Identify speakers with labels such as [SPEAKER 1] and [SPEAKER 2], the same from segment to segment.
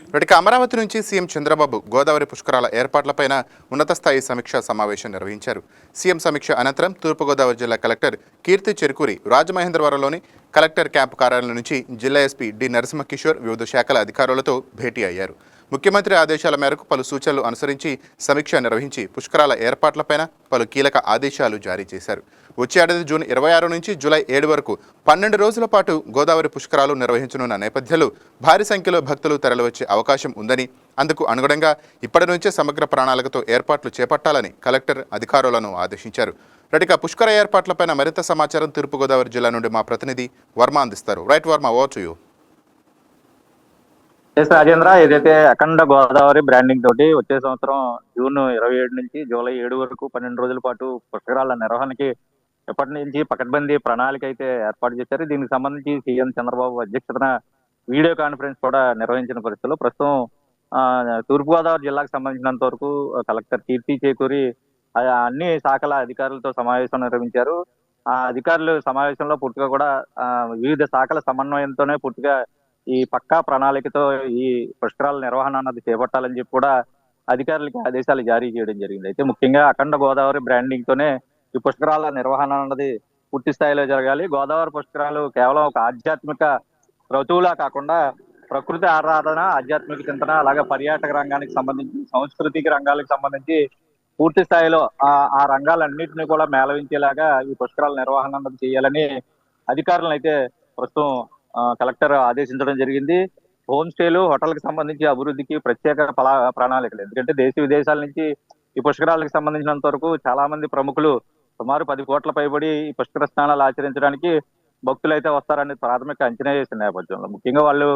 [SPEAKER 1] ఇప్పటికి అమరావతి నుంచి సీఎం చంద్రబాబు గోదావరి పుష్కరాల ఏర్పాట్లపైన ఉన్నత స్థాయి సమీక్షా సమావేశం నిర్వహించారు. సీఎం సమీక్ష అనంతరం తూర్పుగోదావరి జిల్లా కలెక్టర్ కీర్తి చెరుకూరి రాజమహేంద్రవరంలోని కలెక్టర్ క్యాంపు కార్యాలయం నుంచి జిల్లా ఎస్పీ డి నరసింహకిషోర్ వివిధ శాఖల అధికారులతో భేటీ అయ్యారు. ముఖ్యమంత్రి ఆదేశాల మేరకు పలు సూచనలు అనుసరించి సమీక్ష నిర్వహించి పుష్కరాల ఏర్పాట్లపైన పలు కీలక ఆదేశాలు జారీ చేశారు. వచ్చే ఏడాది జూన్ 26 నుంచి జూలై 7 వరకు 12 రోజుల పాటు గోదావరి పుష్కరాలు నిర్వహించనున్న నేపథ్యంలో భారీ సంఖ్యలో భక్తులు తరలివచ్చే అవకాశం ఉందని, అందుకు అనుగుణంగా ఇప్పటి నుంచే సమగ్ర ప్రణాళికతో ఏర్పాట్లు చేపట్టాలని కలెక్టర్ అధికారులను ఆదేశించారు. రెడ్డిగా పుష్కర ఏర్పాట్లపైన మరింత సమాచారం తూర్పుగోదావరి జిల్లా నుండి మా ప్రతినిధి వర్మ అందిస్తారు. Right Varma, over to you.
[SPEAKER 2] Rajendra, ఏదైతే అఖండ గోదావరి బ్రాండింగ్ తోటి వచ్చే సంవత్సరం జూన్ 27 నుంచి జూలై 7 వరకు 12 రోజుల పాటు పుష్కరాల నిర్వహణకి ఎప్పటి నుంచి పకడ్బందీ ప్రణాళిక అయితే ఏర్పాటు చేశారు. దీనికి సంబంధించి సీఎం చంద్రబాబు అధ్యక్షతన వీడియో కాన్ఫరెన్స్ కూడా నిర్వహించిన పరిస్థితుల్లో ప్రస్తుతం తూర్పుగోదావరి జిల్లాకు సంబంధించినంత వరకు కలెక్టర్ కీర్తి చేకూరి అన్ని శాఖల అధికారులతో సమావేశం నిర్వహించారు. ఆ అధికారులు సమావేశంలో పూర్తిగా కూడా వివిధ శాఖల సమన్వయంతోనే పూర్తిగా ఈ పక్కా ప్రణాళికతో ఈ పుష్కరాల నిర్వహణ అన్నది చేపట్టాలని చెప్పి కూడా అధికారులకి ఆదేశాలు జారీ చేయడం జరిగింది. అయితే ముఖ్యంగా అఖండ గోదావరి బ్రాండింగ్ తోనే ఈ పుష్కరాల నిర్వహణ అన్నది పూర్తి స్థాయిలో జరగాలి. గోదావరి పుష్కరాలు కేవలం ఒక ఆధ్యాత్మిక ఋతువులా కాకుండా ప్రకృతి ఆరాధన, ఆధ్యాత్మిక చింతన, అలాగే పర్యాటక రంగానికి సంబంధించి, సాంస్కృతిక రంగాలకు సంబంధించి పూర్తి స్థాయిలో ఆ రంగాలన్నింటినీ కూడా మేళవించేలాగా ఈ పుష్కరాల నిర్వహణ అన్నది చేయాలని అధికారులను అయితే ప్రస్తుతం కలెక్టర్ ఆదేశించడం జరిగింది. హోమ్ స్టేలు, హోటల్కి సంబంధించి అభివృద్ధికి ప్రత్యేక ప్రణాళికలు, ఎందుకంటే దేశ విదేశాల నుంచి ఈ పుష్కరాలకు సంబంధించినంత వరకు చాలా మంది ప్రముఖులు సుమారు 10 కోట్ల పైబడి ఈ పుష్కర స్నానాలు ఆచరించడానికి భక్తులు అయితే వస్తారని ప్రాథమిక అంచనా వేసిన నేపథ్యంలో ముఖ్యంగా వాళ్ళు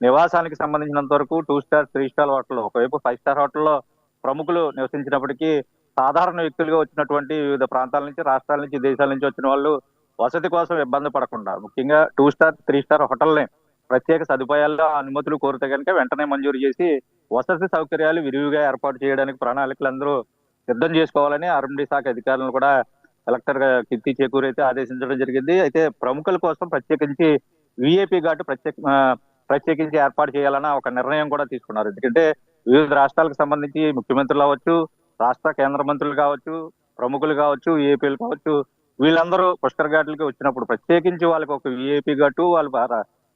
[SPEAKER 2] నివాసానికి సంబంధించినంత వరకు 2 స్టార్ 3 స్టార్ హోటల్, ఒకవైపు 5 స్టార్ హోటల్లో ప్రముఖులు నివసించినప్పటికీ సాధారణ వ్యక్తులుగా వచ్చినటువంటి వివిధ ప్రాంతాల నుంచి, రాష్ట్రాల నుంచి, దేశాల నుంచి వచ్చిన వాళ్ళు వసతి కోసం ఇబ్బంది పడకుండా ముఖ్యంగా 2 స్టార్ 3 స్టార్ హోటల్ని ప్రత్యేక సదుపాయాల్లో అనుమతులు కోరితే కనుక వెంటనే మంజూరు చేసి వసతి సౌకర్యాలు విరివిగా ఏర్పాటు చేయడానికి ప్రణాళికలు అందరూ సిద్ధం చేసుకోవాలని ఆర్ఎండ్బి శాఖ అధికారులను కూడా కలెక్టర్ కీర్తి చేకూరి అయితే ఆదేశించడం జరిగింది. అయితే ప్రముఖుల కోసం ప్రత్యేకించి విఐపి ఘాటు ప్రత్యేకించి ఏర్పాటు చేయాలన్న ఒక నిర్ణయం కూడా తీసుకున్నారు. ఎందుకంటే వివిధ రాష్ట్రాలకు సంబంధించి ముఖ్యమంత్రులు కావచ్చు, రాష్ట్ర కేంద్ర మంత్రులు కావచ్చు, ప్రముఖులు కావచ్చు, విఐపీలు కావచ్చు, వీళ్ళందరూ పుష్కర ఘాట్లకి వచ్చినప్పుడు ప్రత్యేకించి వాళ్ళకి ఒక విఐపి ఘాటు, వాళ్ళ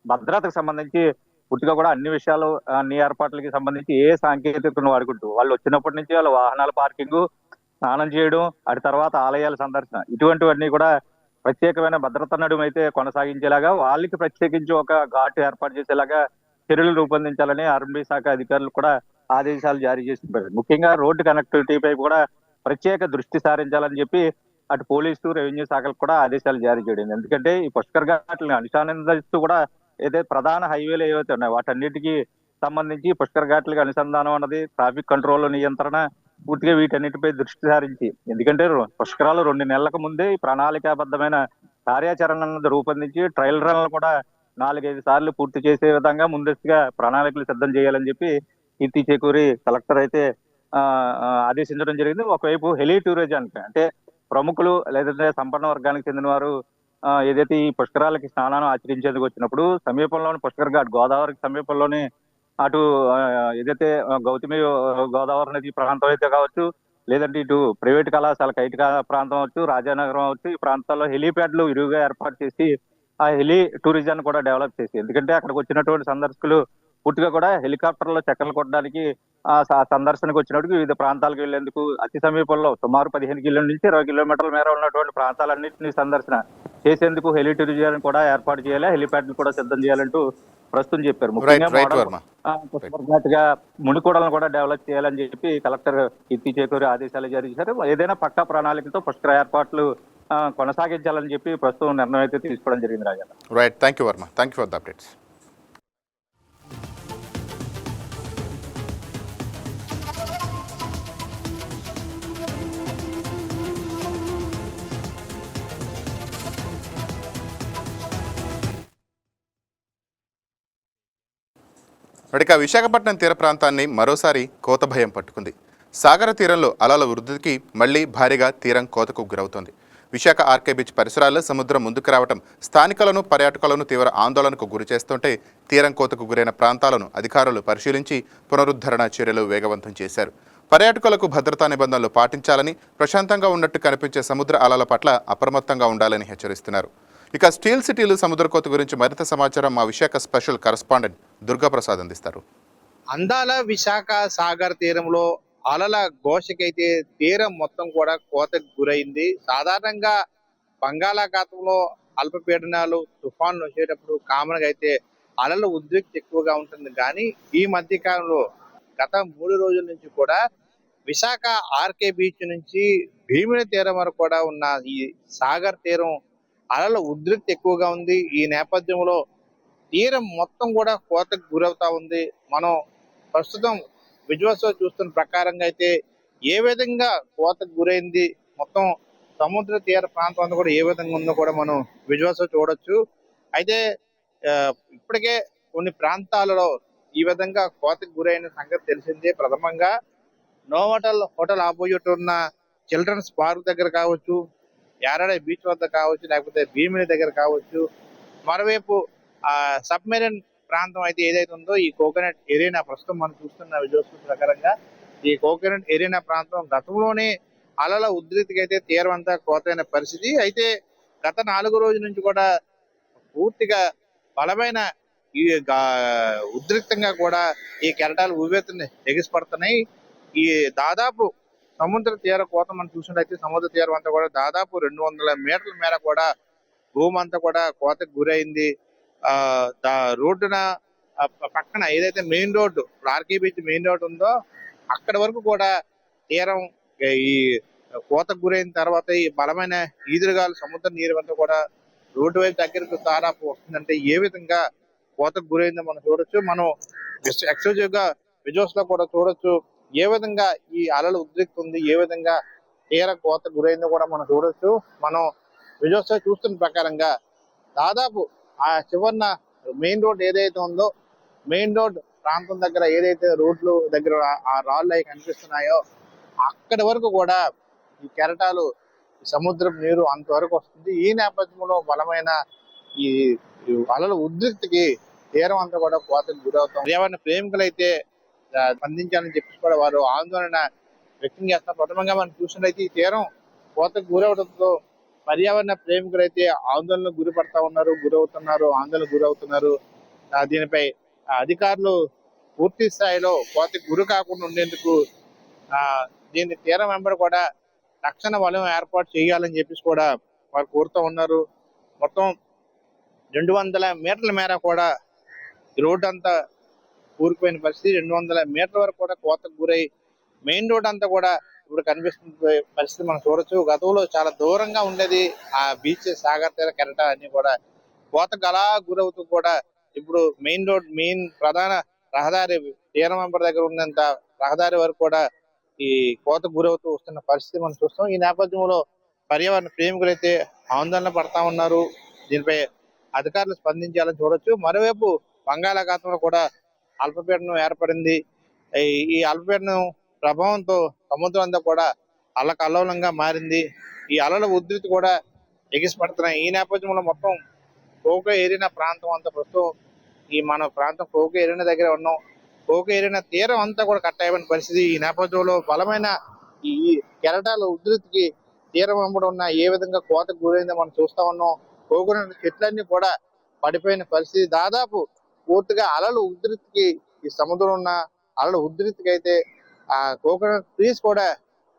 [SPEAKER 2] భద్రతకు సంబంధించి పూర్తిగా కూడా అన్ని విషయాలు, అన్ని ఏర్పాట్లకి సంబంధించి ఏ సాంకేతికతను వాడుకుంటూ వాళ్ళు వచ్చినప్పటి నుంచి వాళ్ళ వాహనాల పార్కింగ్, స్నానం చేయడం, అటు తర్వాత ఆలయాల సందర్శన, ఇటువంటివన్నీ కూడా ప్రత్యేకమైన భద్రత నడుమ అయితే కొనసాగించేలాగా వాళ్ళకి ప్రత్యేకించి ఒక ఘాటు ఏర్పాటు చేసేలాగా చర్యలు రూపొందించాలని ఆర్ఎండ్బి శాఖ అధికారులు కూడా ఆదేశాలు జారీ చేస్తున్నారు. ముఖ్యంగా రోడ్డు కనెక్టివిటీపై కూడా ప్రత్యేక దృష్టి సారించాలని చెప్పి అటు పోలీసు, రెవెన్యూ శాఖలకు కూడా ఆదేశాలు జారీ చేయడం. ఎందుకంటే ఈ పుష్కర్ ఘాట్లను అనుసంధానిస్తూ కూడా ఏదైతే ప్రధాన హైవేలు ఏవైతే ఉన్నాయో వాటన్నిటికీ సంబంధించి పుష్కర్ ఘాట్లకు అనుసంధానం అన్నది, ట్రాఫిక్ కంట్రోల్ నియంత్రణ, పూర్తిగా వీటన్నిటిపై దృష్టి సారించి, ఎందుకంటే పుష్కరాలు 2 నెలలకు ముందే ఈ ప్రణాళికాబద్ధమైన కార్యాచరణ అన్నది రూపొందించి ట్రయల్ రన్లు కూడా 4-5 సార్లు పూర్తి చేసే విధంగా ముందస్తుగా ప్రణాళికలు సిద్ధం చేయాలని చెప్పి కీర్తి చేకూరి కలెక్టర్ అయితే ఆదేశించడం జరిగింది. ఒకవైపు హెలి టూరిజానికి, అంటే ప్రముఖులు లేదంటే సంపన్న వర్గానికి చెందిన వారు ఏదైతే ఈ పుష్కరాలకి స్నానాన్ని ఆచరించేందుకు వచ్చినప్పుడు సమీపంలోని పుష్కర్ ఘాట్, గోదావరికి సమీపంలోనే అటు ఏదైతే గౌతమి గోదావరి నది ప్రాంతం అయితే కావచ్చు, లేదంటే ఇటు ప్రైవేట్ కళాశాల కైటికా ప్రాంతం అవచ్చు, రాజానగరం అవచ్చు, ఈ ప్రాంతాల్లో హెలీప్యాడ్లు విరివిగా ఏర్పాటు చేసి ఆ హెలి టూరిజాన్ని కూడా డెవలప్ చేసి, ఎందుకంటే అక్కడికి వచ్చినటువంటి సందర్శకులు పూర్తిగా కూడా హెలికాప్టర్లో చక్కర్లు కొట్టడానికి, సందర్శనకు వచ్చినప్పుడు వివిధ ప్రాంతాలకు వెళ్లేందుకు అతి సమీపంలో సుమారు 15 కిలోమీటర్ల నుంచి 20 కిలోమీటర్ల మేర ఉన్నటువంటి ప్రాంతాలన్నింటినీ సందర్శన చేసేందుకు హెలి టూరిజం కూడా ఏర్పాటు చేయాలి, హెలిప్యాడ్లు కూడా సిద్ధం చేయాలంటూ ప్రస్తుతం చెప్పారు. ముఖ్యంగా మునికూడలను కూడా డెవలప్ చేయాలని చెప్పి కలెక్టర్ కీర్తి చేకూరి ఆదేశాలు జారీ చేశారు. ఏదైనా పక్కా ప్రణాళికతో పుష్కర ఏర్పాట్లు కొనసాగించాలని చెప్పి ప్రస్తుతం నిర్ణయం అయితే తీసుకోవడం జరిగింది. Raja,
[SPEAKER 1] right, thank you Varma, thank you for the updates. ఇక విశాఖపట్నం తీర ప్రాంతాన్ని మరోసారి కోత భయం పట్టుకుంది. సాగర తీరంలో అలల వృద్ధికి మళ్లీ భారీగా తీరం కోతకు గురవుతోంది. విశాఖ ఆర్కే బీచ్ పరిసరాల్లో సముద్రం ముందుకు రావడం స్థానికులను పర్యాటకులను తీవ్ర ఆందోళనకు గురి చేస్తుంటే తీరం కోతకు గురైన ప్రాంతాలను అధికారులు పరిశీలించి పునరుద్ధరణ చర్యలు వేగవంతం చేశారు. పర్యాటకులకు భద్రతా నిబంధనలు పాటించాలని, ప్రశాంతంగా ఉన్నట్టు కనిపించే సముద్ర అలల పట్ల అప్రమత్తంగా ఉండాలని హెచ్చరిస్తున్నారు. ఇక స్టీల్ సిటీలు సముద్ర కోత గురించి మరింత సమాచారం మా విశాఖ స్పెషల్ కరెస్పాండెంట్ దుర్గాప్రసాద్ అందిస్తారు.
[SPEAKER 3] అందాల విశాఖ సాగర్ తీరంలో అలల ఘోషకైతే తీరం మొత్తం కూడా కోతకు గురైంది. సాధారణంగా బంగాళాఖాతంలో అల్పపీడనాలు తుఫాన్లు వచ్చేటప్పుడు కామన్ గా అయితే అలల ఉద్రిక్తి ఎక్కువగా ఉంటుంది. కానీ ఈ మధ్య కాలంలో గత 3 రోజుల నుంచి కూడా విశాఖ ఆర్కే బీచ్ నుంచి భీమిని తీరం వరకు కూడా ఉన్న ఈ సాగర్ తీరం అలల ఉద్రిక్తి ఎక్కువగా ఉంది. ఈ నేపథ్యంలో తీరం మొత్తం కూడా కోతకు గురవుతా ఉంది. మనం ప్రస్తుతం విజువల్స్ లో చూస్తున్న ప్రకారంగా అయితే ఏ విధంగా కోతకు గురైంది, మొత్తం సముద్ర తీర ప్రాంతం అంతా కూడా ఏ విధంగా ఉందో కూడా మనం విజువల్స్ లో చూడొచ్చు. అయితే ఇప్పటికే కొన్ని ప్రాంతాలలో ఈ విధంగా కోతకు గురైన సంగతి తెలిసిందే. ప్రథమంగా నోవాటల్ హోటల్ ఆపోజిట్ ఉన్న చిల్డ్రన్స్ పార్క్ దగ్గర కావచ్చు, యారాడ బీచ్ వద్ద కావచ్చు, లేకపోతే భీమిని దగ్గర కావచ్చు, మరోవైపు సబ్మెరైన్ ప్రాంతం అయితే ఏదైతే ఉందో ఈ కోకోనట్ ఎరీనా, ప్రస్తుతం మనం చూస్తున్న విజువల్స్ ప్రకారంగా ఈ కోకోనట్ ఎరీనా ప్రాంతం గతంలోనే అలల ఉధృతికి అయితే తీరం అంతా కోతైన పరిస్థితి. అయితే గత 4 రోజుల నుంచి కూడా పూర్తిగా బలమైన ఈ ఉద్రిక్తంగా కూడా ఈ కెరటాలు ఉవ్వెత్తున ఎగిసిపడుతున్నాయి. ఈ దాదాపు సముద్ర తీర కోత మనం చూసినట్లయితే సముద్ర తీరం అంతా కూడా దాదాపు 200 మీటర్ల మేర కూడా భూమి అంతా కూడా కోతకు గురైంది. రోడ్డున పక్కన ఏదైతే main road, RK beach main road ఉందో అక్కడ వరకు కూడా తీరం ఈ కోతకు గురైన తర్వాత ఈ బలమైన ఈదురుగాలు సముద్ర నీరు అంతా కూడా రోడ్డు వైపు దగ్గరకు దాదాపు వస్తుందంటే ఏ విధంగా కోతకు గురైందో మనం చూడొచ్చు. మనం ఎక్స్క్లూజివ్ గా విజువల్స్ లో కూడా చూడొచ్చు ఏ విధంగా ఈ అలలు ఉద్రిక్తుంది, ఏ విధంగా తీర కోతకు గురైందో కూడా మనం చూడొచ్చు. మనం విజువల్స్ లో చూస్తున్న ప్రకారంగా దాదాపు ఆ చివరిన మెయిన్ రోడ్ ఏదైతే ఉందో మెయిన్ రోడ్ ప్రాంతం దగ్గర ఏదైతే రోడ్లు దగ్గర ఆ రాళ్ళు అవి కనిపిస్తున్నాయో అక్కడి వరకు కూడా ఈ కెరటాలు సముద్రం నీరు అంతవరకు వస్తుంది. ఈ నేపథ్యంలో బలమైన ఈ అలల ఉద్రిక్తికి తీరం అంతా కూడా కోతకు గురవుతాం. పర్యావరణ ప్రేమికులు అయితే స్పందించాలని చెప్పి కూడా వారు ఆందోళన వ్యక్తం చేస్తారు. ప్రథమంగా మనం చూసినట్లయితే ఈ తీరం కోతకు గురవడంతో పర్యావరణ ప్రేమికులు అయితే ఆందోళనకు గురవుతున్నారు. ఆందోళనకు గురవుతున్నారు. దీనిపై అధికారులు పూర్తి స్థాయిలో కోతకు గురి కాకుండా ఉండేందుకు దీని తీరం వెంబడి కూడా రక్షణ వలయం ఏర్పాటు చేయాలని చెప్పేసి కూడా వారు కోరుతూ ఉన్నారు. మొత్తం 200 మీటర్ల మేర కూడా రోడ్డు అంతా కూరుకుపోయిన పరిస్థితి. 200 మీటర్ల వరకు కూడా కోతకు గురై మెయిన్ రోడ్ అంతా కూడా ఇప్పుడు కనిపిస్తున్న పరిస్థితి మనం చూడొచ్చు. గతంలో చాలా దూరంగా ఉండేది ఆ బీచ్, సాగర్ తీర కెరటాలు అన్ని కూడా కోతకు అలా గురవుతూ కూడా ఇప్పుడు మెయిన్ రోడ్, మెయిన్ ప్రధాన రహదారి తీరం వెంబడి దగ్గర ఉన్నంత రహదారి వరకు కూడా ఈ కోతకు గురవుతూ వస్తున్న పరిస్థితి మనం చూస్తాం. ఈ నేపథ్యంలో పర్యావరణ ప్రేమికులు అయితే ఆందోళన పడతా ఉన్నారు. దీనిపై అధికారులు స్పందించాలని చూడొచ్చు. మరోవైపు బంగాళాఖాతంలో కూడా అల్పపీడనం ఏర్పడింది. ఈ అల్పపీడనం ప్రభావంతో సముద్రం అంతా కూడా అల్లకల్లోలంగా మారింది. ఈ అలల ఉధృతి కూడా ఎగిసిపడుతున్నాయి. ఈ నేపథ్యంలో మొత్తం కోకో ఎరీనా ప్రాంతం అంతా ప్రస్తుతం ఈ మన ప్రాంతం కోకో ఎరీనా దగ్గర ఉన్నాం. కోకో ఎరీనా తీరం అంతా కూడా కట్టయిన పరిస్థితి. ఈ నేపథ్యంలో బలమైన ఈ కెరటాల ఉధృతికి తీరం వెంబడి ఉన్న ఏ విధంగా కోతకు గురైందో మనం చూస్తా ఉన్నాం. కోకోనట్ చెట్లన్నీ కూడా పడిపోయిన పరిస్థితి. దాదాపు పూర్తిగా అలల ఉధృతికి ఈ సముద్రం ఉన్న అలల ఉధృతికి అయితే ఆ కోకోనట్ ట్రీస్ కూడా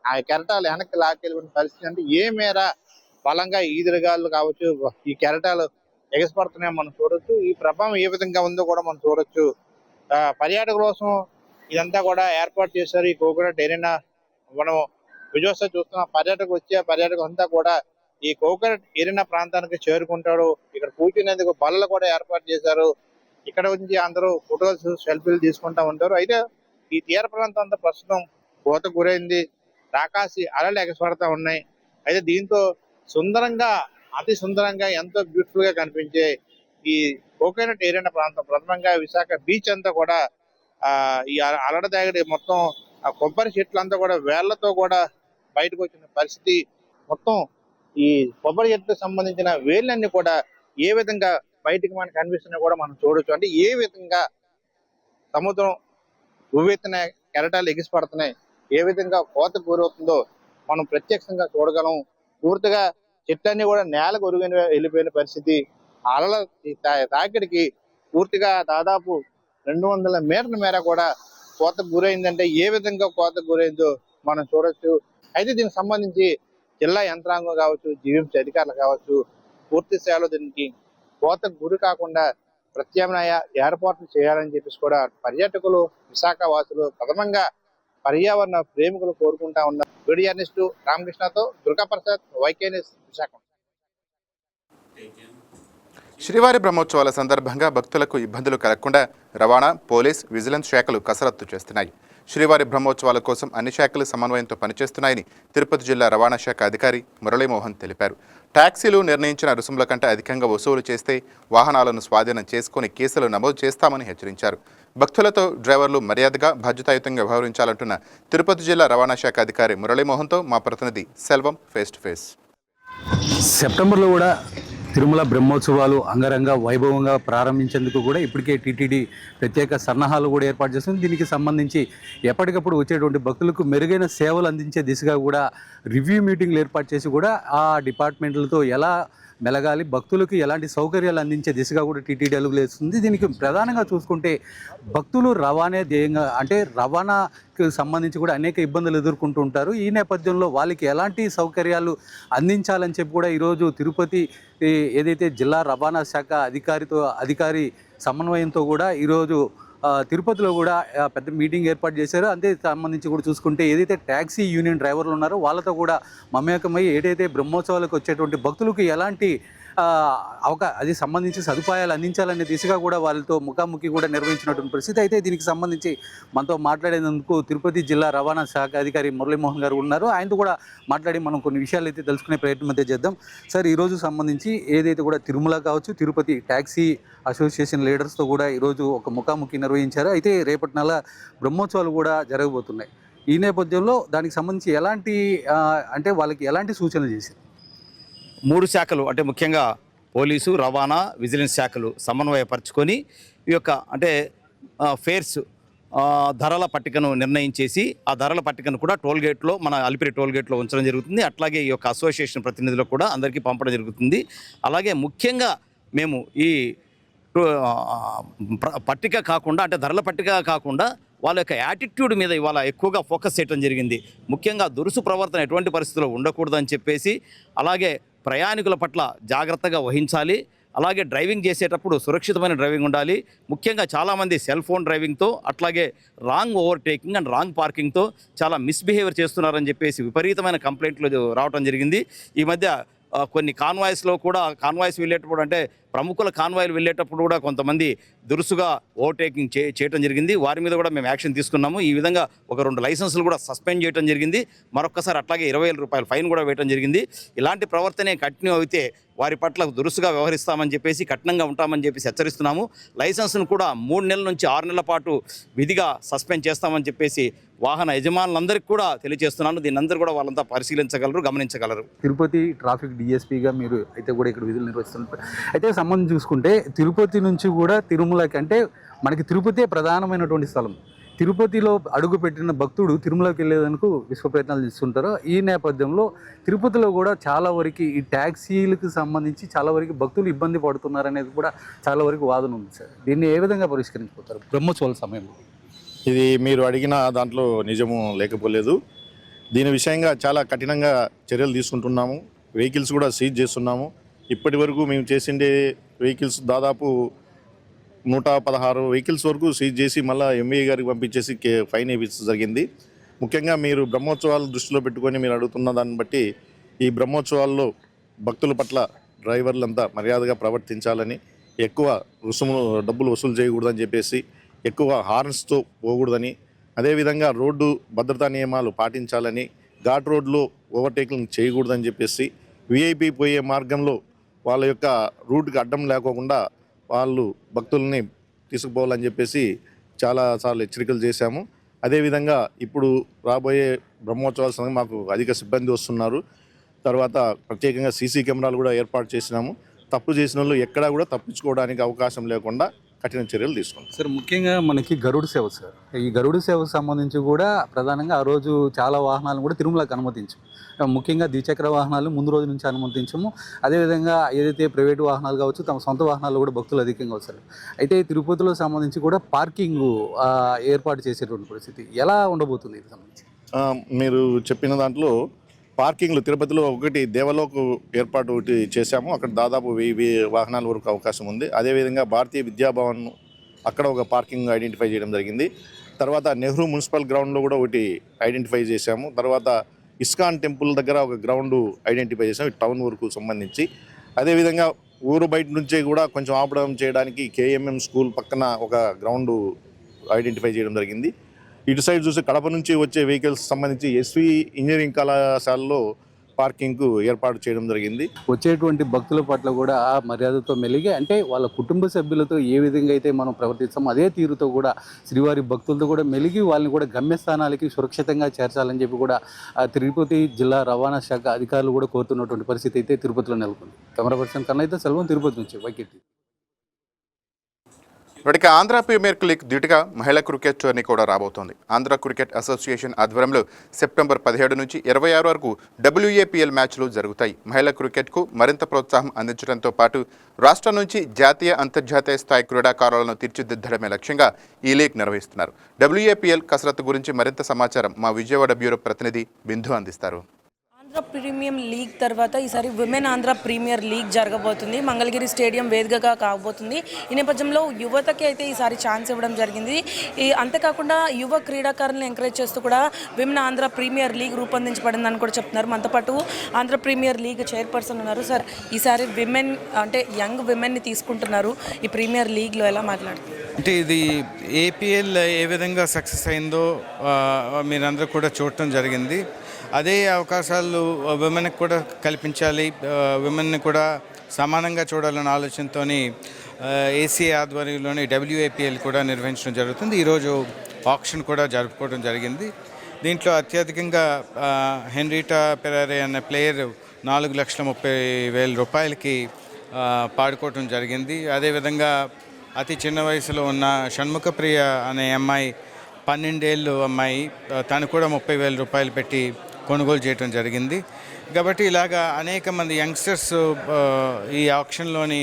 [SPEAKER 3] ఆ కెరటాలు వెనక్కి లాక్కెళ్ళిన పరిస్థితి. అంటే ఏ మేర బలంగా ఈదురుగాలు కావచ్చు ఈ కెరటాలు ఎగసిపడుతున్నాయో మనం చూడొచ్చు. ఈ ప్రభావం ఏ విధంగా ఉందో కూడా మనం చూడొచ్చు. పర్యాటకుల కోసం ఇదంతా కూడా ఏర్పాటు చేశారు. ఈ కోకోనట్ ఎరీనా మనం విజువల్స్ చూస్తున్నాం. పర్యాటకులు అంతా కూడా ఈ కోకోనట్ ఎరీనా ప్రాంతానికి చేరుకుంటారు. ఇక్కడ కూర్చునేందుకు బల్లలు కూడా ఏర్పాటు చేశారు. ఇక్కడ నుంచి అందరూ ఫోటోస్, సెల్ఫీలు తీసుకుంటా ఉంటారు. అయితే ఈ తీర ప్రాంతం అంతా ప్రస్తుతం కోతకు గురైంది. రాకాసి అలలు ఎగసిపడతా ఉన్నాయి. అయితే దీంతో సుందరంగా, అతి సుందరంగా, ఎంతో బ్యూటిఫుల్ గా కనిపించే ఈ కోకోనట్ ఎరీనా ప్రాంతం, ప్రథమంగా విశాఖ బీచ్ అంతా కూడా ఈ అలల దగ్గర మొత్తం ఆ కొబ్బరి చెట్లు అంతా కూడా వేళ్లతో కూడా బయటకు వచ్చిన పరిస్థితి. మొత్తం ఈ కొబ్బరి చెట్టుకు సంబంధించిన వేళ్ళన్నీ కూడా ఏ విధంగా బయటికి మనకు కనిపిస్తున్నా కూడా మనం చూడొచ్చు. అంటే ఏ విధంగా సముద్రం ఉవ్వెత్తున కెరటాలు ఎగిసిపడుతున్నాయి, ఏ విధంగా కోతకు గురవుతుందో మనం ప్రత్యక్షంగా చూడగలం. పూర్తిగా చెట్లన్నీ కూడా నేలకు ఒరిగిన వెళ్ళిపోయిన పరిస్థితి. అలల తాకిడికి పూర్తిగా దాదాపు 200 మీటర్ల మేర కూడా కోతకు గురైందంటే ఏ విధంగా కోతకు గురైందో మనం చూడొచ్చు. అయితే దీనికి సంబంధించి జిల్లా యంత్రాంగం కావచ్చు, జీవీఎంసీ అధికారులు కావచ్చు, పూర్తి స్థాయిలో దీనికి కోతకు గురి కాకుండా ప్రత్యామ్నాయ ఏర్పాట్లు చేయాలని చెప్పేసి కూడా పర్యాటకులు, విశాఖ వాసులు, ప్రథమంగా పర్యావరణ ప్రేమికులు కోరుకుంటా ఉన్నారు. వీడియో జర్నలిస్ట్ రామకృష్ణతో దుర్గాప్రసాద్, వైకే న్యూస్, విశాఖ.
[SPEAKER 1] శ్రీవారి బ్రహ్మోత్సవాల సందర్భంగా భక్తులకు ఇబ్బందులు కలగకుండా రవాణా, పోలీస్, విజిలెన్స్ శాఖలు కసరత్తు చేస్తున్నాయి. శ్రీవారి బ్రహ్మోత్సవాల కోసం అన్ని శాఖలు సమన్వయంతో పనిచేస్తున్నాయని తిరుపతి జిల్లా రవాణా శాఖ అధికారి మురళీమోహన్ తెలిపారు. టాక్సీలు నిర్ణయించిన రుసుముల కంటే అధికంగా వసూలు చేస్తే వాహనాలను స్వాధీనం చేసుకుని కేసులు నమోదు చేస్తామని హెచ్చరించారు. భక్తులతో డ్రైవర్లు మర్యాదగా బాధ్యతాయుతంగా వ్యవహరించాలంటున్న తిరుపతి జిల్లా రవాణా శాఖ అధికారి మురళీమోహన్తో మా ప్రతినిధి సెల్వం ఫేస్ టు ఫేస్.
[SPEAKER 4] సెప్టెంబర్లో కూడా తిరుమల బ్రహ్మోత్సవాలు అంగరంగ వైభవంగా ప్రారంభించేందుకు కూడా ఇప్పటికే టీటీడీ ప్రత్యేక సన్నాహాలు కూడా ఏర్పాటు చేస్తుంది. దీనికి సంబంధించి ఎప్పటికప్పుడు వచ్చేటువంటి భక్తులకు మెరుగైన సేవలు అందించే దిశగా కూడా రివ్యూ మీటింగ్లు ఏర్పాటు చేసి కూడా ఆ డిపార్ట్మెంట్లతో ఎలా మెలగాలి, భక్తులకు ఎలాంటి సౌకర్యాలు అందించే దిశగా కూడా టీటీడీ అడుగులు వేస్తుంది. దీనికి ప్రధానంగా చూసుకుంటే భక్తులు రవాణా ధ్యేయంగా, అంటే రవాణాకు సంబంధించి కూడా అనేక ఇబ్బందులు ఎదుర్కొంటూ ఉంటారు. ఈ నేపథ్యంలో వాళ్ళకి ఎలాంటి సౌకర్యాలు అందించాలని చెప్పి కూడా ఈరోజు తిరుపతి ఏదైతే జిల్లా రవాణా శాఖ అధికారి సమన్వయంతో కూడా ఈరోజు తిరుపతిలో కూడా పెద్ద మీటింగ్ ఏర్పాటు చేశారు. అంతే సంబంధించి కూడా చూసుకుంటే ఏదైతే ట్యాక్సీ యూనియన్ డ్రైవర్లు ఉన్నారో వాళ్ళతో కూడా మమేకమై ఏదైతే బ్రహ్మోత్సవాలకు వచ్చేటువంటి భక్తులకు ఎలాంటి అది సంబంధించి సదుపాయాలు అందించాలనే దిశగా కూడా వాళ్ళతో ముఖాముఖి కూడా నిర్వహించినటువంటి పరిస్థితి. అయితే దీనికి సంబంధించి మనతో మాట్లాడేందుకు తిరుపతి జిల్లా రవాణా శాఖ అధికారి మురళీమోహన్ గారు ఉన్నారు. ఆయనతో కూడా మాట్లాడి మనం కొన్ని విషయాలు అయితే తెలుసుకునే ప్రయత్నం అయితే చేద్దాం. సార్, ఈరోజు సంబంధించి ఏదైతే కూడా తిరుమల కావచ్చు, తిరుపతి ట్యాక్సీ అసోసియేషన్ లీడర్స్తో కూడా ఈరోజు ఒక ముఖాముఖి నిర్వహించారు. అయితే రేపటి నెల బ్రహ్మోత్సవాలు కూడా జరగబోతున్నాయి. ఈ నేపథ్యంలో దానికి సంబంధించి అంటే వాళ్ళకి ఎలాంటి సూచనలు చేశారు?
[SPEAKER 5] 3 శాఖలు, అంటే ముఖ్యంగా పోలీసు, రవాణా, విజిలెన్స్ శాఖలు సమన్వయపరుచుకొని ఈ యొక్క ఫేర్స్ ధరల పట్టికను నిర్ణయించేసి ఆ ధరల పట్టికను కూడా టోల్గేట్లో, మన అలిపిరి టోల్గేట్లో ఉంచడం జరుగుతుంది. అట్లాగే ఈ యొక్క అసోసియేషన్ ప్రతినిధులకు కూడా అందరికీ పంపడం జరుగుతుంది. అలాగే ముఖ్యంగా మేము ఈ పట్టిక కాకుండా, అంటే ధరల పట్టిక కాకుండా వాళ్ళ యొక్క యాటిట్యూడ్ మీద ఇవాళ ఎక్కువగా ఫోకస్ చేయడం జరిగింది. ముఖ్యంగా దురుసు ప్రవర్తన ఎటువంటి పరిస్థితుల్లో ఉండకూడదని చెప్పేసి, అలాగే ప్రయాణికుల పట్ల జాగ్రత్తగా వహించాలి, అలాగే డ్రైవింగ్ చేసేటప్పుడు సురక్షితమైన డ్రైవింగ్ ఉండాలి. ముఖ్యంగా చాలామంది సెల్ ఫోన్ డ్రైవింగ్తో, అట్లాగే రాంగ్ ఓవర్టేకింగ్ అండ్ రాంగ్ పార్కింగ్తో చాలా మిస్బిహేవియర్ చేస్తున్నారని చెప్పేసి విపరీతమైన కంప్లైంట్లు రావడం జరిగింది. ఈ మధ్య కొన్ని కాన్వాయ్స్ వెళ్ళేటప్పుడు, అంటే ప్రముఖుల కాన్వాయ్లు వెళ్ళేటప్పుడు కూడా కొంతమంది దురుసుగా ఓవర్టేకింగ్ చేయడం జరిగింది. వారి మీద కూడా మేము యాక్షన్ తీసుకున్నాము. ఈ విధంగా ఒక 2 లైసెన్సులు కూడా సస్పెండ్ చేయడం జరిగింది. మరొకసారి అట్లాగే 20,000 రూపాయల ఫైన్ కూడా వేయడం జరిగింది. ఇలాంటి ప్రవర్తనే కంటిన్యూ అయితే వారి పట్ల దురుసుగా వ్యవహరిస్తామని చెప్పేసి, కఠినంగా ఉంటామని చెప్పేసి హెచ్చరిస్తున్నాము. లైసెన్స్ను కూడా 3 నెలల నుంచి 6 నెలల పాటు విధిగా సస్పెండ్ చేస్తామని చెప్పేసి వాహన యజమానులందరికీ కూడా తెలియజేస్తున్నాను. దీన్ని అందరూ కూడా వాళ్ళంతా పరిశీలించగలరు, గమనించగలరు.
[SPEAKER 4] తిరుపతి ట్రాఫిక్ డిఎస్పీగా మీరు అయితే కూడా ఇక్కడ విధులు నిర్వహిస్తున్నారు. అయితే సంబంధం చూసుకుంటే తిరుపతి నుంచి కూడా తిరుమలకి, అంటే మనకి తిరుపతి ప్రధానమైనటువంటి స్థలం. తిరుపతిలో అడుగుపెట్టిన భక్తుడు తిరుమలకి వెళ్ళేందుకు విశ్వ ప్రయత్నాలు చేస్తుంటారు. ఈ నేపథ్యంలో తిరుపతిలో కూడా చాలా వరకు ఈ ట్యాక్సీలకు సంబంధించి చాలా వరకు భక్తులు ఇబ్బంది పడుతున్నారనేది కూడా చాలా వరకు వాదన ఉంది సార్. దీన్ని ఏ విధంగా పరిష్కరించిపోతారు బ్రహ్మోత్సవాల సమయంలో?
[SPEAKER 6] ఇది మీరు అడిగిన దాంట్లో నిజము లేకపోలేదు. దీని విషయంగా చాలా కఠినంగా చర్యలు తీసుకుంటున్నాము. వెహికల్స్ కూడా సీజ్ చేస్తున్నాము. ఇప్పటి వరకు మేము చేసిండే వెహికల్స్ దాదాపు 116 వెహికల్స్ వరకు సీజ్ చేసి మళ్ళీ ఎంఏ గారికి పంపించేసి ఫైన్ వేయించడం జరిగింది. ముఖ్యంగా మీరు బ్రహ్మోత్సవాలు దృష్టిలో పెట్టుకొని మీరు అడుగుతున్న దాన్ని బట్టి ఈ బ్రహ్మోత్సవాల్లో భక్తుల పట్ల డ్రైవర్లంతా మర్యాదగా ప్రవర్తించాలని, ఎక్కువ డబ్బులు వసూలు చేయకూడదని చెప్పేసి, ఎక్కువ హార్న్స్తో పోకూడదని, అదేవిధంగా రోడ్డు భద్రతా నియమాలు పాటించాలని, ఘాట్ రోడ్లో ఓవర్టేకింగ్ చేయకూడదని చెప్పేసి, విఐపి పోయే మార్గంలో వాళ్ళ యొక్క రూట్కి అడ్డం లేకోకుండా వాళ్ళు భక్తుల్ని తీసుకుపోవాలని చెప్పేసి చాలాసార్లు హెచ్చరికలు చేశాము. అదేవిధంగా ఇప్పుడు రాబోయే బ్రహ్మోత్సవాల సమయంలో మాకు అధిక సిబ్బంది వస్తున్నారు. తర్వాత ప్రత్యేకంగా సీసీ కెమెరాలు కూడా ఏర్పాటు చేసినాము. తప్పు చేసిన వాళ్ళు ఎక్కడా కూడా తప్పించుకోవడానికి అవకాశం లేకుండా కఠిన చర్యలు తీసుకుంటాం.
[SPEAKER 4] సార్ ముఖ్యంగా మనకి గరుడు సేవ సార్, ఈ గరుడు సేవకు సంబంధించి కూడా ప్రధానంగా ఆ రోజు చాలా వాహనాలను కూడా తిరుమలకు అనుమతించాం. ముఖ్యంగా ద్విచక్ర వాహనాలు ముందు రోజు నుంచి అనుమతించము. అదేవిధంగా ఏదైతే ప్రైవేటు వాహనాలు కావచ్చు, తమ సొంత వాహనాలు కూడా భక్తులు అధికంగా వస్తారు. అయితే తిరుపతిలో సంబంధించి కూడా పార్కింగ్ ఏర్పాటు చేసేటువంటి పరిస్థితి ఎలా ఉండబోతుంది ఇది సంబంధించి?
[SPEAKER 6] మీరు చెప్పిన దాంట్లో పార్కింగ్లు తిరుపతిలో ఒకటి దేవలోక్ ఏర్పాటు ఒకటి చేశాము. అక్కడ దాదాపు 1000 వాహనాల వరకు అవకాశం ఉంది. అదేవిధంగా భారతీయ విద్యాభవన్ అక్కడ ఒక పార్కింగ్ ఐడెంటిఫై చేయడం జరిగింది. తర్వాత నెహ్రూ మున్సిపల్ గ్రౌండ్లో కూడా ఒకటి ఐడెంటిఫై చేశాము. తర్వాత ఇస్కాన్ టెంపుల్ దగ్గర ఒక గ్రౌండ్ ఐడెంటిఫై చేసాము టౌన్ వరకు సంబంధించి. అదేవిధంగా ఊరు బయట నుంచే కూడా కొంచెం ఆపడం చేయడానికి కేఎంఎం స్కూల్ పక్కన ఒక గ్రౌండ్ ఐడెంటిఫై చేయడం జరిగింది. ఇటు సైడ్ చూసి కడప నుంచి వచ్చే వెహికల్స్ సంబంధించి ఎస్వి ఇంజనీరింగ్ కళాశాలలో పార్కింగ్కు ఏర్పాటు చేయడం జరిగింది.
[SPEAKER 4] వచ్చేటువంటి భక్తుల పట్ల కూడా ఆ మర్యాదతో మెలిగి, అంటే వాళ్ళ కుటుంబ సభ్యులతో ఏ విధంగా అయితే మనం ప్రవర్తిస్తామో అదే తీరుతో కూడా శ్రీవారి భక్తులతో కూడా మెలిగి వాళ్ళని కూడా గమ్యస్థానాలకి సురక్షితంగా చేర్చాలని చెప్పి కూడా తిరుపతి జిల్లా రవాణా శాఖ అధికారులు కూడా కోరుతున్నటువంటి పరిస్థితి అయితే తిరుపతిలో నెలకొంది. కెమెరా పర్సన్ కన్నా అయితే సెల్వం, తిరుపతి నుంచి వైకెట్టి.
[SPEAKER 1] ఇప్పటికే ఆంధ్ర ప్రీమియర్ లీగ్ ధీటుగా మహిళా క్రికెట్ టోర్నీ కూడా రాబోతోంది. ఆంధ్ర క్రికెట్ అసోసియేషన్ ఆధ్వర్యంలో సెప్టెంబర్ 17 నుంచి 26 వరకు WAPL మ్యాచ్లు జరుగుతాయి. మహిళా క్రికెట్కు మరింత ప్రోత్సాహం అందించడంతో పాటు రాష్ట్రం నుంచి జాతీయ అంతర్జాతీయ స్థాయి క్రీడాకారులను తీర్చిదిద్దడమే లక్ష్యంగా ఈ లీగ్ నిర్వహిస్తున్నారు. WAPL కసరత్తు గురించి మరింత సమాచారం మా విజయవాడ బ్యూరో ప్రతినిధి బిందు అందిస్తారు.
[SPEAKER 7] ఆంధ్ర ప్రీమియం లీగ్ తర్వాత ఈసారి విమెన్ ఆంధ్ర ప్రీమియర్ లీగ్ జరగబోతుంది. మంగళగిరి స్టేడియం వేదికగా కాబోతుంది. ఈ నేపథ్యంలో యువతకి అయితే ఈసారి ఛాన్స్ ఇవ్వడం జరిగింది. అంతేకాకుండా యువ క్రీడాకారులను ఎంకరేజ్ చేస్తూ కూడా విమెన్ ఆంధ్ర ప్రీమియర్ లీగ్ రూపొందించబడిందని కూడా చెప్తున్నారు. మనతో పాటు ఆంధ్ర ప్రీమియర్ లీగ్ చైర్పర్సన్ ఉన్నారు. సార్, ఈసారి విమెన్ అంటే యంగ్ విమెన్ని తీసుకుంటున్నారు. ఈ ప్రీమియర్ లీగ్లో ఎలా మాట్లాడుతున్నారు?
[SPEAKER 8] అంటే ఇది ఏపీఎల్ ఏ విధంగా సక్సెస్ అయిందో మీరందరూ కూడా చూడటం జరిగింది. అదే అవకాశాలు విమెన్కి కూడా కల్పించాలి, విమెన్ని కూడా సమానంగా చూడాలన్న ఆలోచనతో ఏసీఏ ఆధ్వర్యంలోని WAPL కూడా నిర్వహించడం జరుగుతుంది. ఈరోజు ఆక్షన్ కూడా జరుపుకోవడం జరిగింది. దీంట్లో అత్యధికంగా హెన్రీటా పెరారే అనే ప్లేయర్ 4,30,000 రూపాయలకి పాడుకోవటం జరిగింది. అదేవిధంగా అతి చిన్న వయసులో ఉన్న షణ్ముఖప్రియ అనే అమ్మాయి 12 ఏళ్ళు అమ్మాయి, తను కూడా 30,000 రూపాయలు పెట్టి కొనుగోలు చేయడం జరిగింది. కాబట్టి ఇలాగా అనేక మంది యంగ్స్టర్స్ ఈ ఆక్షన్లోని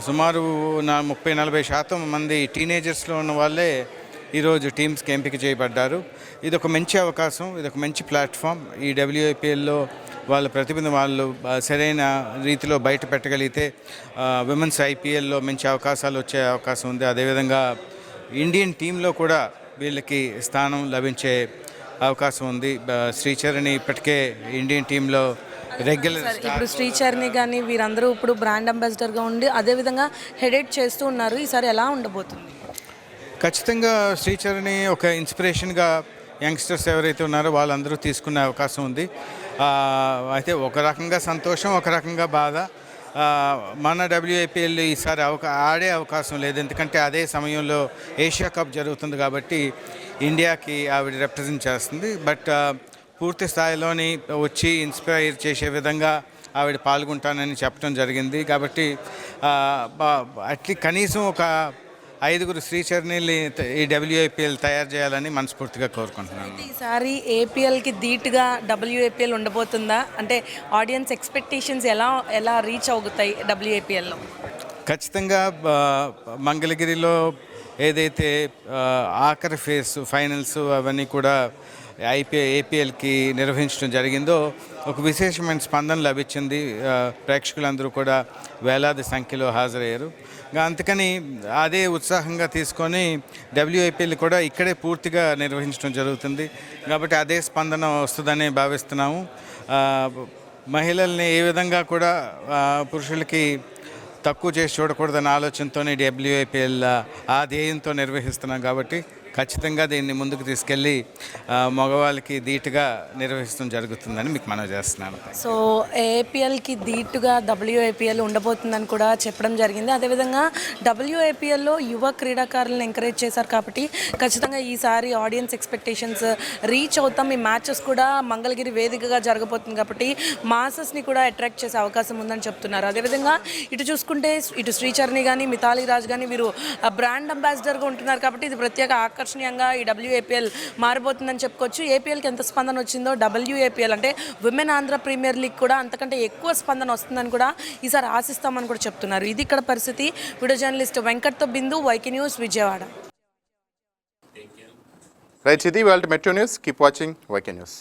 [SPEAKER 8] సుమారు 30-40% మంది టీనేజర్స్లో ఉన్న వాళ్ళే ఈరోజు టీమ్స్కి ఎంపిక చేయబడ్డారు. ఇది ఒక మంచి అవకాశం, ఇది ఒక మంచి ప్లాట్ఫామ్. ఈ WAPLలో వాళ్ళ ప్రతిభను వాళ్ళు సరైన రీతిలో బయట పెట్టగలిగితే విమెన్స్ IPLలో మంచి అవకాశాలు వచ్చే అవకాశం ఉంది. అదేవిధంగా ఇండియన్ టీంలో కూడా వీళ్ళకి స్థానం లభించే అవకాశం ఉంది. శ్రీచరణి ఇప్పటికే ఇండియన్ టీంలో రెగ్యులర్.
[SPEAKER 7] ఇప్పుడు శ్రీచరణి కానీ వీరందరూ ఇప్పుడు బ్రాండ్ అంబాసిడర్గా ఉండి అదేవిధంగా హెడెడ్ చేస్తూ ఉన్నారు. ఈసారి ఎలా ఉండబోతుంది?
[SPEAKER 8] ఖచ్చితంగా శ్రీచరణి ఒక ఇన్స్పిరేషన్గా యంగ్స్టర్స్ ఎవరైతే ఉన్నారో వాళ్ళందరూ తీసుకునే అవకాశం ఉంది. అయితే ఒక రకంగా సంతోషం, ఒక రకంగా బాధ. మన WAPL ఈసారి ఆడే అవకాశం లేదు, ఎందుకంటే అదే సమయంలో ఏషియా కప్ జరుగుతుంది కాబట్టి ఇండియాకి ఆవిడ రిప్రజెంట్ చేస్తుంది. బట్ పూర్తి స్థాయిలోని వచ్చి ఇన్స్పైర్ చేసే విధంగా ఆవిడ పాల్గొంటానని చెప్పడం జరిగింది. కాబట్టి కనీసం ఒక 5 శ్రీచరణిని ఈ WAPL తయారు చేయాలని మనస్ఫూర్తిగా కోరుకుంటున్నాను.
[SPEAKER 7] ఈసారి ఏపీఎల్కి ధీటుగా WAPL ఉండబోతుందా? అంటే ఆడియన్స్ ఎక్స్పెక్టేషన్స్ ఎలా రీచ్ అవుతాయి WAPLలో?
[SPEAKER 8] ఖచ్చితంగా మంగళగిరిలో ఏదైతే ఆఖరి ఫైనల్స్ అవన్నీ కూడా ఏపీఎల్కి నిర్వహించడం జరిగిందో ఒక విశేషమైన స్పందన లభించింది. ప్రేక్షకులందరూ కూడా వేలాది సంఖ్యలో హాజరయ్యారు. అందుకని అదే ఉత్సాహంగా తీసుకొని WAPL కూడా ఇక్కడే పూర్తిగా నిర్వహించడం జరుగుతుంది. కాబట్టి అదే స్పందన వస్తుందని భావిస్తున్నాము. మహిళల్ని ఏ విధంగా కూడా పురుషులకి తక్కువ చేసి చూడకూడదన్న ఆలోచనతోనే WAPL ఆ ధ్యేయంతో నిర్వహిస్తున్నాం. కాబట్టి ఖచ్చితంగా దీన్ని ముందుకు తీసుకెళ్ళి మగవాళ్ళకి ధీటుగా నిర్వహించడం జరుగుతుందని మీకు మనవి చేస్తున్నాను.
[SPEAKER 7] సో ఏపీఎల్కి ధీటుగా WAPL ఉండబోతుందని కూడా చెప్పడం జరిగింది. అదేవిధంగా WAPLలో యువ క్రీడాకారులను ఎంకరేజ్ చేశారు కాబట్టి ఖచ్చితంగా ఈసారి ఆడియన్స్ ఎక్స్పెక్టేషన్స్ రీచ్ అవుతాం. ఈ మ్యాచెస్ కూడా మంగళగిరి వేదికగా జరగబోతుంది కాబట్టి మాసెస్ని కూడా అట్రాక్ట్ చేసే అవకాశం ఉందని చెప్తున్నారు. అదేవిధంగా ఇటు చూసుకుంటే ఇటు శ్రీచరణి కానీ మిథాలీ రాజ్ కానీ వీరు బ్రాండ్ అంబాసిడర్గా ఉంటున్నారు కాబట్టి ఇది ప్రత్యేక ఆకర్షణీయంగా ఈ WAPL మారిపోతుందని చెప్పుకోవచ్చు. ఏపీఎల్కి ఎంత స్పందన వచ్చిందో WAPL అంటే విమెన్ ఆంధ్ర ప్రీమియర్ లీగ్ కూడా అంతకంటే ఎక్కువ స్పందన వస్తుందని కూడా ఈసారి ఆశిస్తామని కూడా చెప్తున్నారు. ఇది ఇక్కడ పరిస్థితి. వీడియో జర్నలిస్ట్ వెంకట్తో బిందు, YK న్యూస్, విజయవాడ.
[SPEAKER 1] రైట్, ఇది వాళ్ళ metro news. Keep watching YK news.